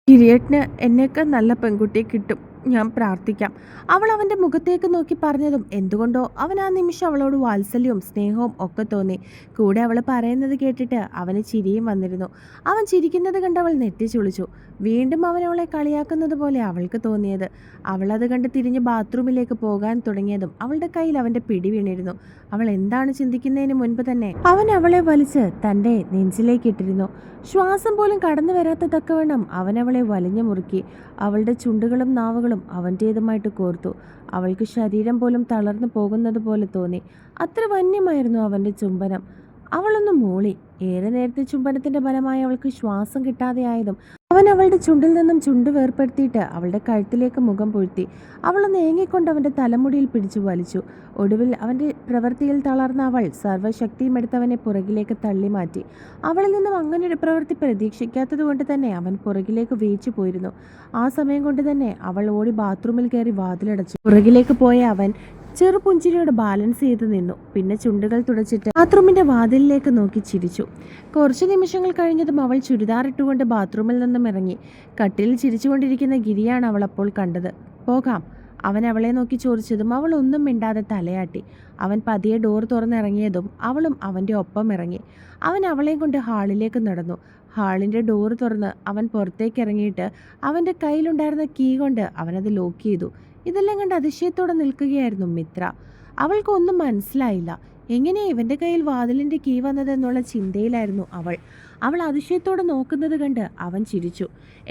കിരീട്ടിന് എന്നേക്കാൾ നല്ല പെൺകുട്ടിയെ കിട്ടും. ഞാൻ പ്രാർത്ഥിക്കാം. അവൾ അവൻ്റെ മുഖത്തേക്ക് നോക്കി പറഞ്ഞതും എന്തുകൊണ്ടോ അവൻ ആ നിമിഷം അവളോട് വാത്സല്യവും സ്നേഹവും ഒക്കെ തോന്നി. കൂടെ അവൾ പറയുന്നത് കേട്ടിട്ട് അവന് ചിരിയും വന്നിരുന്നു. അവൻ ചിരിക്കുന്നത് കണ്ട് അവൾ നെറ്റിച്ചുളിച്ചു. വീണ്ടും അവൻ അവളെ കളിയാക്കുന്നത് പോലെ അവൾക്ക് തോന്നിയത്. അവളത് കണ്ട് തിരിഞ്ഞ് ബാത്റൂമിലേക്ക് പോകാൻ തുടങ്ങിയതും അവളുടെ കയ്യിൽ അവൻ്റെ പിടി വീണിരുന്നു. അവൾ എന്താണ് ചിന്തിക്കുന്നതിന് മുൻപ് തന്നെ അവൻ അവളെ വലിച്ച് തൻ്റെ നെഞ്ചിലേക്ക് ഇട്ടിരുന്നു. ശ്വാസം പോലും കടന്നു വരാത്ത തക്കവണ്ണം അവൻ അവളെ വലിഞ്ഞു മുറുക്കി. അവളുടെ ചുണ്ടുകളും നാവുകളും അവൻ്റേതുമായിട്ട് കോർത്തു. അവൾക്ക് ശരീരം പോലും തളർന്നു പോകുന്നത് പോലെ തോന്നി. അത്ര വന്യമായിരുന്നു അവൻ്റെ ചുംബനം. അവളൊന്ന് മൂളി. ഏറെ നേരത്തെ ചുംബനത്തിൻ്റെ ഫലമായി അവൾക്ക് ശ്വാസം കിട്ടാതെയായതും അവൻ അവളുടെ ചുണ്ടിൽ നിന്നും ചുണ്ട് വേർപ്പെടുത്തിയിട്ട് അവളുടെ കഴുത്തിലേക്ക് മുഖം പൊഴുത്തി. അവളൊന്ന് ഏങ്ങിക്കൊണ്ട് അവൻ്റെ തലമുടിയിൽ പിടിച്ചു വലിച്ചു. ഒടുവിൽ അവൻ്റെ പ്രവൃത്തിയിൽ തളർന്ന അവൾ സർവ്വശക്തിയും എടുത്തവനെ പുറകിലേക്ക് തള്ളി മാറ്റി. അവളിൽ നിന്നും അങ്ങനൊരു പ്രവൃത്തി പ്രതീക്ഷിക്കാത്തത് കൊണ്ട് തന്നെ അവൻ പുറകിലേക്ക് വീഴ്ച പോയിരുന്നു. ആ സമയം കൊണ്ട് തന്നെ അവൾ ഓടി ബാത്റൂമിൽ കയറി വാതിലടച്ചു. പുറകിലേക്ക് പോയ അവൻ ചെറുപുഞ്ചിരിയോട് ബാലൻസ് ചെയ്ത് നിന്നു. പിന്നെ ചുണ്ടുകൾ തുടച്ചിട്ട് ബാത്റൂമിന്റെ വാതിലിലേക്ക് നോക്കി ചിരിച്ചു. കുറച്ചു നിമിഷങ്ങൾ കഴിഞ്ഞതും അവൾ ചുരിദാറിട്ടുകൊണ്ട് ബാത്റൂമിൽ നിന്നും ഇറങ്ങി. കട്ടിലിൽ ചിരിച്ചുകൊണ്ടിരിക്കുന്ന ഗിരിയാണ് അവൾ അപ്പോൾ കണ്ടത്. പോകാം, അവൻ അവളെ നോക്കി ചോദിച്ചതും അവൾ ഒന്നും മിണ്ടാതെ തലയാട്ടി. അവൻ പതിയെ ഡോർ തുറന്നിറങ്ങിയതും അവളും അവൻ്റെ ഒപ്പം ഇറങ്ങി. അവൻ അവളെയും കൊണ്ട് ഹാളിലേക്ക് നടന്നു. ഹാളിൻ്റെ ഡോർ തുറന്ന് അവൻ പുറത്തേക്ക് ഇറങ്ങിയിട്ട് അവൻ്റെ കയ്യിലുണ്ടായിരുന്ന കീ കൊണ്ട് അവനത് ലോക്ക് ചെയ്തു. ഇതെല്ലാം കണ്ട് അതിശയത്തോടെ നിൽക്കുകയായിരുന്നു മിത്ര. അവൾക്കൊന്നും മനസ്സിലായില്ല. എങ്ങനെയാ ഇവൻ്റെ കയ്യിൽ വാതിലിൻ്റെ കീ വന്നതെന്നുള്ള ചിന്തയിലായിരുന്നു അവൾ. അവൾ അതിശയത്തോടെ നോക്കുന്നത് കണ്ട് അവൻ ചിരിച്ചു.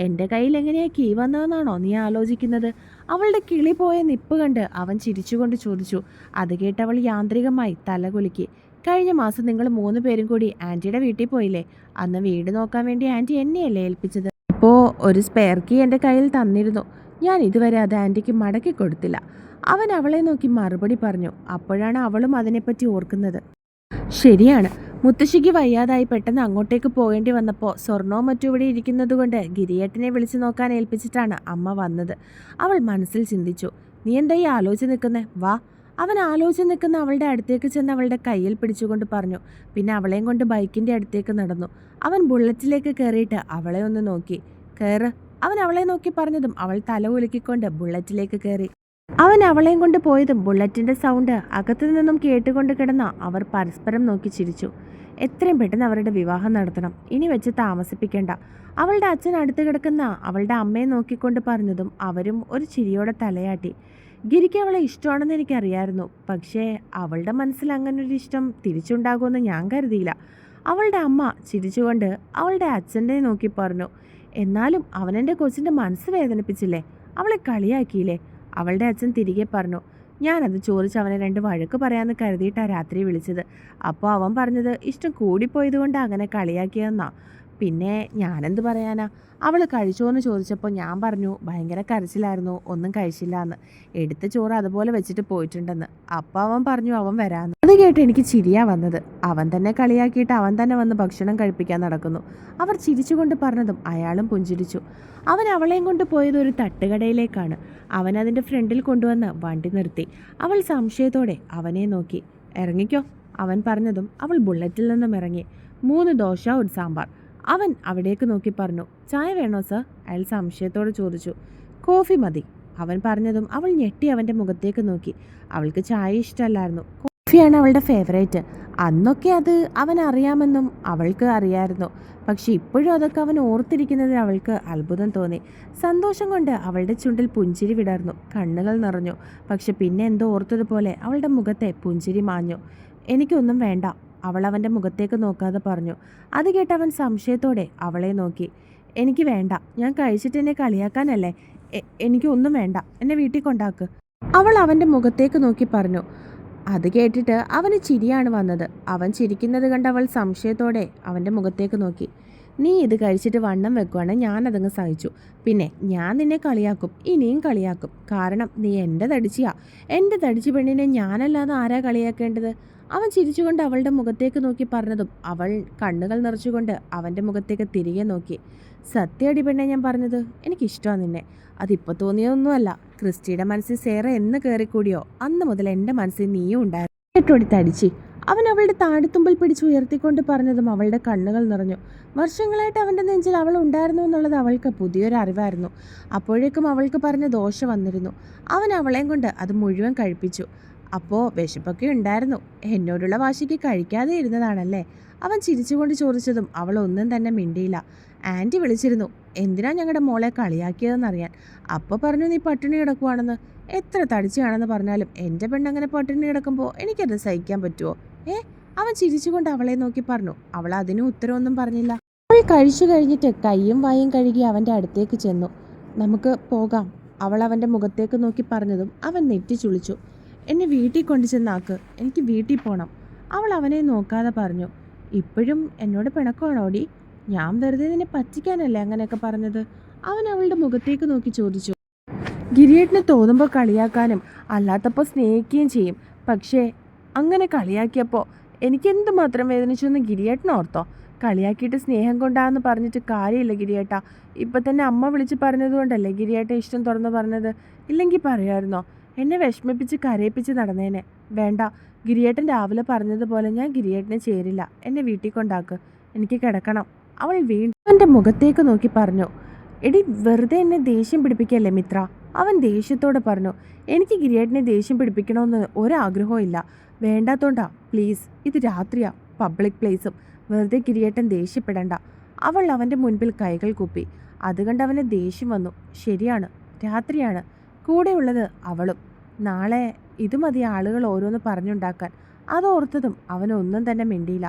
എൻ്റെ കയ്യിൽ എങ്ങനെയാ കീ വന്നതെന്നാണോ നീ ആലോചിക്കുന്നത്? അവളുടെ കിളി പോയ നിപ്പ് കണ്ട് അവൻ ചിരിച്ചുകൊണ്ട് ചോദിച്ചു. അത് കേട്ടവൾ യാന്ത്രികമായി തലകുലുക്കി. കഴിഞ്ഞ മാസം നിങ്ങൾ 3 പേരും കൂടി ആൻറ്റിയുടെ വീട്ടിൽ പോയില്ലേ? അന്ന് വീട് നോക്കാൻ വേണ്ടി ആൻറ്റി എന്നെയല്ലേ ഏൽപ്പിച്ചത്? അപ്പോൾ ഒരു സ്പെയർ കീ എൻ്റെ കയ്യിൽ തന്നിരുന്നു. ഞാൻ ഇതുവരെ അത് ആൻറ്റിക്ക് മടക്കി കൊടുത്തില്ല. അവൻ അവളെ നോക്കി മറുപടി പറഞ്ഞു. അപ്പോഴാണ് അവളും അതിനെപ്പറ്റി ഓർക്കുന്നത്. ശരിയാണ്, മുത്തശ്ശിക്ക് വയ്യാതായി പെട്ടെന്ന് അങ്ങോട്ടേക്ക് പോകേണ്ടി വന്നപ്പോൾ സ്വർണവും മറ്റും ഇവിടെ ഇരിക്കുന്നത് കൊണ്ട് ഗിരിയേട്ടനെ വിളിച്ചു നോക്കാൻ ഏൽപ്പിച്ചിട്ടാണ് അമ്മ വന്നത്. അവൾ മനസ്സിൽ ചിന്തിച്ചു. നീ എന്തായി ആലോചിച്ച് നിൽക്കുന്നേ? വാ. അവൻ ആലോചിച്ച് നിൽക്കുന്ന അവളുടെ അടുത്തേക്ക് ചെന്ന് അവളുടെ കയ്യിൽ പിടിച്ചുകൊണ്ട് പറഞ്ഞു. പിന്നെ അവളെയും കൊണ്ട് ബൈക്കിൻ്റെ അടുത്തേക്ക് നടന്നു. അവൻ ബുള്ളറ്റിലേക്ക് കയറിയിട്ട് അവളെ ഒന്ന് നോക്കി. കയറ്, അവൻ അവളെ നോക്കി പറഞ്ഞതും അവൾ തല ഉലുക്കിക്കൊണ്ട് ബുള്ളറ്റിലേക്ക് കയറി. അവൻ അവളെയും കൊണ്ട് പോയതും ബുള്ളറ്റിൻ്റെ സൗണ്ട് അകത്തു നിന്നും കേട്ടുകൊണ്ട് കിടന്ന അവർ പരസ്പരം നോക്കി ചിരിച്ചു. എത്രയും പെട്ടെന്ന് അവരുടെ വിവാഹം നടത്തണം, ഇനി വെച്ച് താമസിപ്പിക്കേണ്ട. അവളുടെ അച്ഛൻ അടുത്ത് കിടക്കുന്ന അവളുടെ അമ്മയെ നോക്കിക്കൊണ്ട് പറഞ്ഞതും അവരും ഒരു ചിരിയോടെ തലയാട്ടി. ഗിരിക്ക് അവളെ ഇഷ്ടമാണെന്ന് എനിക്കറിയായിരുന്നു. പക്ഷേ അവളുടെ മനസ്സിൽ അങ്ങനൊരു ഇഷ്ടം തിരിച്ചുണ്ടാകുമെന്ന് ഞാൻ കരുതിയില്ല. അവളുടെ അമ്മ ചിരിച്ചുകൊണ്ട് അവളുടെ അച്ഛൻ്റെ നോക്കി പറഞ്ഞു. എന്നാലും അവനെൻ്റെ കൊച്ചിൻ്റെ മനസ്സ് വേദനിപ്പിച്ചില്ലേ? അവളെ കളിയാക്കിയില്ലേ? അവളുടെ അച്ഛൻ തിരികെ പറഞ്ഞു. ഞാനത് ചോദിച്ച് അവനെ 2 വഴക്ക് പറയാമെന്ന് കരുതിയിട്ടാണ് രാത്രി വിളിച്ചത്. അപ്പോൾ അവൻ പറഞ്ഞത് ഇഷ്ടം കൂടിപ്പോയതുകൊണ്ട് അങ്ങനെ കളിയാക്കിയതെന്നാ. പിന്നെ ഞാനെന്ത് പറയാനാ? അവൾ കഴിച്ചോന്ന് ചോദിച്ചപ്പോൾ ഞാൻ പറഞ്ഞു ഭയങ്കര കരച്ചിലായിരുന്നു, ഒന്നും കഴിച്ചില്ല എന്ന്. എടുത്ത ചോറ് അതുപോലെ വെച്ചിട്ട് പോയിട്ടുണ്ടെന്ന്. അപ്പോൾ അവൻ പറഞ്ഞു അവൻ വരാമെന്ന്. അത് കേട്ട് എനിക്ക് ചിരിയാ വന്നത്. അവൻ തന്നെ കളിയാക്കിയിട്ട് അവൻ തന്നെ വന്ന് ഭക്ഷണം കഴിപ്പിക്കാൻ നടക്കുന്നു. അവർ ചിരിച്ചുകൊണ്ട് പറഞ്ഞതും അയാളും പുഞ്ചിരിച്ചു. അവൻ അവളെയും കൊണ്ട് പോയത് ഒരു തട്ടുകടയിലേക്കാണ്. അവൻ അതിൻ്റെ ഫ്രണ്ടിൽ കൊണ്ടുവന്ന് വണ്ടി നിർത്തി. അവൾ സംശയത്തോടെ അവനെ നോക്കി. ഇറങ്ങിക്കോ, അവൻ പറഞ്ഞതും അവൾ ബുള്ളറ്റിൽ നിന്നും ഇറങ്ങി. 3 ദോശ, ഒരു സാമ്പാർ. അവൻ അവിടേക്ക് നോക്കി പറഞ്ഞു. ചായ വേണോ സർ? അയാൾ സംശയത്തോടെ ചോദിച്ചു. കോഫി മതി, അവൻ പറഞ്ഞതും അവൾ ഞെട്ടി അവൻ്റെ മുഖത്തേക്ക് നോക്കി. അവൾക്ക് ചായ ഇഷ്ടമല്ലായിരുന്നു. കോഫിയാണ് അവളുടെ ഫേവറേറ്റ്. അന്നൊക്കെ അത് അവൻ അറിയാമെന്നും അവൾക്ക് അറിയാമായിരുന്നു. പക്ഷെ ഇപ്പോഴും അതൊക്കെ അവൻ ഓർത്തിരിക്കുന്നതിൽ അവൾക്ക് അത്ഭുതം തോന്നി. സന്തോഷം കൊണ്ട് അവളുടെ ചുണ്ടിൽ പുഞ്ചിരി വിടർന്നു. കണ്ണുകൾ നിറഞ്ഞു. പക്ഷെ പിന്നെ എന്തോ ഓർത്തതുപോലെ അവളുടെ മുഖത്തെ പുഞ്ചിരി മാഞ്ഞു. എനിക്കൊന്നും വേണ്ട, അവൾ അവൻ്റെ മുഖത്തേക്ക് നോക്കാതെ പറഞ്ഞു. അത് കേട്ട് അവൻ സംശയത്തോടെ അവളെ നോക്കി. എനിക്ക് വേണ്ട, ഞാൻ കഴിച്ചിട്ട് എന്നെ കളിയാക്കാനല്ലേ? എനിക്കൊന്നും വേണ്ട, എന്നെ വീട്ടിൽ കൊണ്ടാക്ക്, അവൾ അവൻ്റെ മുഖത്തേക്ക് നോക്കി പറഞ്ഞു. അത് കേട്ടിട്ട് അവന് ചിരിയാണ് വന്നത്. അവൻ ചിരിക്കുന്നത് കണ്ട് അവൾ സംശയത്തോടെ അവൻ്റെ മുഖത്തേക്ക് നോക്കി. നീ ഇത് കഴിച്ചിട്ട് വണ്ണം വെക്കുവാണ്, ഞാനതങ്ങ് സഹിച്ചു. പിന്നെ ഞാൻ നിന്നെ കളിയാക്കും, ഇനിയും കളിയാക്കും. കാരണം നീ എൻ്റെ തടിച്ചിയാ. എൻ്റെ തടിച്ചു പെണ്ണിനെ ഞാനല്ലാതെ ആരാ കളിയാക്കേണ്ടത്? അവൻ ചിരിച്ചുകൊണ്ട് അവളുടെ മുഖത്തേക്ക് നോക്കി പറഞ്ഞതും അവൾ കണ്ണുകൾ നിറച്ചുകൊണ്ട് അവൻ്റെ മുഖത്തേക്ക് തിരികെ നോക്കി. സത്യടി പെണ്ണെ ഞാൻ പറഞ്ഞത്, എനിക്കിഷ്ടമാണ് നിന്നെ. അതിപ്പോൾ തോന്നിയൊന്നുമല്ല. ക്രിസ്റ്റിയുടെ മനസ്സിൽ സേറ എന്ന് കയറിക്കൂടിയോ അന്ന് മുതൽ എൻ്റെ മനസ്സിൽ നീയും ഉണ്ടായിരുന്നു. കേട്ടോടി തടിച്ചി, അവൻ അവളുടെ താടിത്തുമ്പിൽ പിടിച്ച് ഉയർത്തിക്കൊണ്ട് പറഞ്ഞതും അവളുടെ കണ്ണുകൾ നിറഞ്ഞു. വർഷങ്ങളായിട്ട് അവൻ്റെ നെഞ്ചിൽ അവൾ ഉണ്ടായിരുന്നു എന്നുള്ളത് അവൾക്ക് പുതിയൊരു അറിവായിരുന്നു. അപ്പോഴേക്കും അവൾക്ക് പറഞ്ഞ ദോശ വന്നിരുന്നു. അവൻ അവളെയും കൊണ്ട് അത് മുഴുവൻ കഴിപ്പിച്ചു. അപ്പോൾ വിശപ്പൊക്കെ ഉണ്ടായിരുന്നു, എന്നോടുള്ള വാശിക്ക് കഴിക്കാതെ ഇരുന്നതാണല്ലേ? അവൻ ചിരിച്ചുകൊണ്ട് ചോദിച്ചതും അവൾ ഒന്നും തന്നെ മിണ്ടിയില്ല. ആൻറ്റി വിളിച്ചിരുന്നു, എന്തിനാ ഞങ്ങളുടെ മോളെ കളിയാക്കിയതെന്നറിയാൻ. അപ്പോൾ പറഞ്ഞു നീ പട്ടിണി കിടക്കുവാണെന്ന്. എത്ര തടിച്ചാണെന്ന് പറഞ്ഞാലും എൻ്റെ പെണ്ണങ്ങനെ പട്ടിണി കിടക്കുമ്പോൾ എനിക്കത് സഹിക്കാൻ പറ്റുമോ? അവൻ ചിരിച്ചുകൊണ്ട് അവളെ നോക്കി പറഞ്ഞു. അവൾ അതിന് ഉത്തരവൊന്നും പറഞ്ഞില്ല. അവൾ കഴിച്ചു കഴിഞ്ഞിട്ട് കൈയും വായും കഴുകി അവൻ്റെ അടുത്തേക്ക് ചെന്നു. നമുക്ക് പോകാം, അവൾ അവൻ്റെ മുഖത്തേക്ക് നോക്കി പറഞ്ഞതും അവൻ നെറ്റി ചുളിച്ചു. എന്നെ വീട്ടിൽ കൊണ്ടു ചെന്നാക്ക്, എനിക്ക് വീട്ടിൽ പോകണം. അവൾ അവനെ നോക്കാതെ പറഞ്ഞു. ഇപ്പോഴും എന്നോട് പിണക്കമാണോടി? ഞാൻ വെറുതെ നിന്നെ പറ്റിക്കാനല്ലേ അങ്ങനെയൊക്കെ പറഞ്ഞത്? അവൻ അവളുടെ മുഖത്തേക്ക് നോക്കി ചോദിച്ചു. ഗിരിയേട്ടന് തോന്നുമ്പോൾ കളിയാക്കാനും അല്ലാത്തപ്പോൾ സ്നേഹിക്കുകയും ചെയ്യും. പക്ഷേ അങ്ങനെ കളിയാക്കിയപ്പോൾ എനിക്ക് എന്തുമാത്രം വേദനിച്ചു എന്ന് ഗിരിയേട്ടൻ ഓർത്തോ? കളിയാക്കിയിട്ട് സ്നേഹം കൊണ്ടാന്ന് പറഞ്ഞിട്ട് കാര്യമില്ല ഗിരിയേട്ട. ഇപ്പം തന്നെ അമ്മ വിളിച്ച് പറഞ്ഞതുകൊണ്ടല്ലേ ഗിരിയേട്ട ഇഷ്ടം തുറന്നു പറഞ്ഞത്? ഇല്ലെങ്കിൽ പറയുമായിരുന്നോ? എന്നെ വിഷമിപ്പിച്ച് കരയിപ്പിച്ച് നടന്നേനെ. വേണ്ട, ഗിരിയേട്ടൻ രാവിലെ പറഞ്ഞതുപോലെ ഞാൻ ഗിരിയേട്ടനെ ചേരില്ല. എന്നെ വീട്ടിൽ കൊണ്ടാക്ക്, എനിക്ക് കിടക്കണം. അവൾ വീണ്ടും അവൻ്റെ മുഖത്തേക്ക് നോക്കി പറഞ്ഞു. എടി, വെറുതെ എന്നെ ദേഷ്യം പിടിപ്പിക്കല്ലേ മിത്ര? അവൻ ദേഷ്യത്തോടെ പറഞ്ഞു. എനിക്ക് ഗിരിയേട്ടനെ ദേഷ്യം പിടിപ്പിക്കണമെന്ന് ഒരാഗ്രഹവും ഇല്ല. വേണ്ടാത്തോണ്ടാ, പ്ലീസ്. ഇത് രാത്രിയാ, പബ്ലിക് പ്ലേസും. വെറുതെ ഗിരിയേട്ടൻ ദേഷ്യപ്പെടണ്ട. അവൾ അവൻ്റെ മുൻപിൽ കൈകൾ കുപ്പി. അതുകണ്ട് അവന് ദേഷ്യം വന്നു. ശരിയാണ്, രാത്രിയാണ്, കൂടെയുള്ളത് അവളും. നാളെ ഇത് മതി ആളുകൾ ഓരോന്ന് പറഞ്ഞുണ്ടാക്കാൻ. അതോർത്തതും അവനൊന്നും തന്നെ മിണ്ടിയില്ല.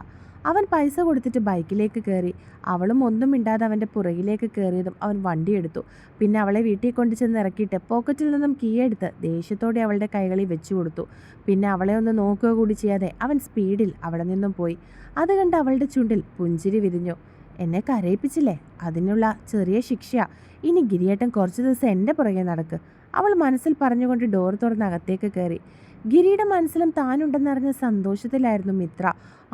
അവൻ പൈസ കൊടുത്തിട്ട് ബൈക്കിലേക്ക് കയറി. അവളും ഒന്നും മിണ്ടാതെ അവൻ്റെ പുറകിലേക്ക് കയറിയതും അവൻ വണ്ടിയെടുത്തു. പിന്നെ അവളെ വീട്ടിൽ കൊണ്ടു ചെന്ന് ഇറക്കിയിട്ട് പോക്കറ്റിൽ നിന്നും കീ എടുത്ത് ദേഷ്യത്തോടെ അവളുടെ കൈകളിൽ വെച്ചു കൊടുത്തു. പിന്നെ അവളെ ഒന്ന് നോക്കുക കൂടി ചെയ്യാതെ അവൻ സ്പീഡിൽ അവിടെ നിന്നും പോയി. അത് കണ്ട് അവളുടെ ചുണ്ടിൽ പുഞ്ചിരി വിരിഞ്ഞു. എന്നെ കരയിപ്പിച്ചില്ലേ, അതിനുള്ള ചെറിയ ശിക്ഷയാ. ഇനി ഗിരിയേട്ടൻ കുറച്ച് ദിവസം എൻ്റെ പുറകെ നടക്ക്, അവൾ മനസ്സിൽ പറഞ്ഞുകൊണ്ട് ഡോർ തുറന്ന് അകത്തേക്ക് കയറി. ഗിരിയുടെ മനസ്സിലും താനുണ്ടെന്നറിഞ്ഞ സന്തോഷത്തിലായിരുന്നു മിത്ര.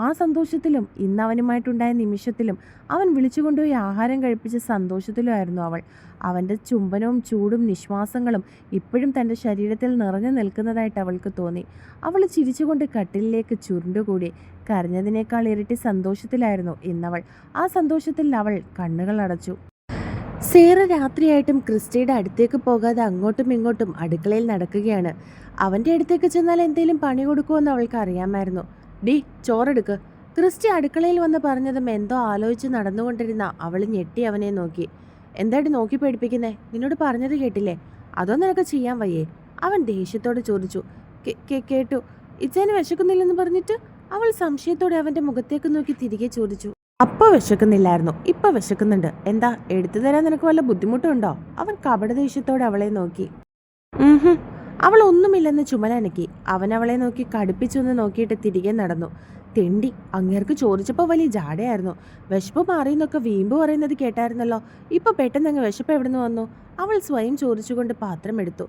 ആ സന്തോഷത്തിലും ഇന്ന് അവനുമായിട്ടുണ്ടായ നിമിഷത്തിലും അവൻ വിളിച്ചുകൊണ്ടുപോയി ആഹാരം കഴിപ്പിച്ച സന്തോഷത്തിലുമായിരുന്നു അവൾ. അവൻ്റെ ചുംബനവും ചൂടും നിശ്വാസങ്ങളും ഇപ്പോഴും തൻ്റെ ശരീരത്തിൽ നിറഞ്ഞു നിൽക്കുന്നതായിട്ട് അവൾക്ക് തോന്നി. അവൾ ചിരിച്ചുകൊണ്ട് കട്ടിലിലേക്ക് ചുരുണ്ടുകൂടി. കരഞ്ഞതിനേക്കാൾ ഇരട്ടി സന്തോഷത്തിലായിരുന്നു ഇന്നവൾ. ആ സന്തോഷത്തിൽ അവൾ കണ്ണുകൾ അടച്ചു. സേറ രാത്രിയായിട്ടും ക്രിസ്റ്റിയുടെ അടുത്തേക്ക് പോകാതെ അങ്ങോട്ടും ഇങ്ങോട്ടും അടുക്കളയിൽ നടക്കുകയാണ്. അവൻ്റെ അടുത്തേക്ക് ചെന്നാൽ എന്തെങ്കിലും പണി കൊടുക്കുമെന്ന് അവൾക്ക് അറിയാമായിരുന്നു. ഡി, ചോറെടുക്ക്. ക്രിസ്റ്റി അടുക്കളയിൽ വന്ന് പറഞ്ഞതും എന്തോ ആലോചിച്ച് നടന്നുകൊണ്ടിരുന്ന അവൾ ഞെട്ടി അവനെ നോക്കി. എന്താടി നോക്കി പേടിപ്പിക്കുന്നേ? നിന്നോട് പറഞ്ഞത് കേട്ടില്ലേ? അതോ നിനക്ക് ചെയ്യാൻ വയ്യേ? അവൻ ദേഷ്യത്തോടെ ചോദിച്ചു. കേട്ടു. ഇച്ചേന് വിശക്കുന്നില്ലെന്ന് പറഞ്ഞിട്ട്? അവൾ സംശയത്തോടെ അവൻ്റെ മുഖത്തേക്ക് നോക്കി തിരികെ ചോദിച്ചു. അപ്പോൾ വിശക്കുന്നില്ലായിരുന്നു, ഇപ്പൊ വിശക്കുന്നുണ്ട്. എന്താ, എടുത്തു തരാൻ നിനക്ക് വല്ല ബുദ്ധിമുട്ടുണ്ടോ? അവൻ കപടദേഷ്യത്തോടെ അവളെ നോക്കി. അവൾ ഒന്നുമില്ലെന്ന് ചുമലനക്കി. അവൻ അവളെ നോക്കി കടുപ്പിച്ചൊന്ന് നോക്കിയിട്ട് തിരികെ നടന്നു. തെണ്ടി, അങ്ങേർക്ക് ചോദിച്ചപ്പോൾ വലിയ ജാടയായിരുന്നു. വിശപ്പ് മാറിയെന്നൊക്കെ വീമ്പ് പറയുന്നത് കേട്ടായിരുന്നല്ലോ. ഇപ്പൊ പെട്ടെന്ന് വിശപ്പ് എവിടുന്ന് വന്നു? അവൾ സ്വയം ചോദിച്ചുകൊണ്ട് പാത്രം എടുത്തു.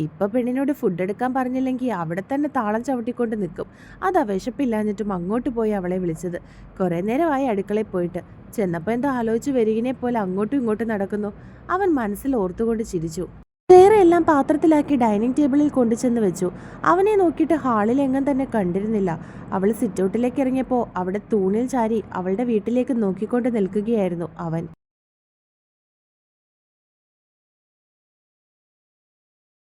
ഇപ്പൊ പെണ്ണിനോട് ഫുഡ് എടുക്കാൻ പറഞ്ഞില്ലെങ്കിൽ അവിടെ തന്നെ താളം ചവിട്ടിക്കൊണ്ട് നിൽക്കും. അതാ വിശപ്പില്ലാഞ്ഞിട്ടും അങ്ങോട്ട് പോയി അവളെ വിളിച്ചത്. കുറേ നേരമായി അടുക്കളയിൽ പോയിട്ട്. ചെന്നപ്പോൾ എന്തോ ആലോചിച്ച് വരികിനെ പോലെ അങ്ങോട്ടും ഇങ്ങോട്ടും നടക്കുന്നു. അവൻ മനസ്സിൽ ഓർത്തുകൊണ്ട് ചിരിച്ചു. വേറെ എല്ലാം പാത്രത്തിലാക്കി ഡൈനിങ് ടേബിളിൽ കൊണ്ടുചെന്ന് വെച്ചു. അവനെ നോക്കിയിട്ട് ഹാളിൽ എങ്ങും തന്നെ കണ്ടിരുന്നില്ല. അവൾ സിറ്റൗട്ടിലേക്ക് ഇറങ്ങിയപ്പോൾ അവിടെ തൂണിൽ ചാരി അവളുടെ വീട്ടിലേക്ക് നോക്കിക്കൊണ്ട് നിൽക്കുകയായിരുന്നു അവൻ.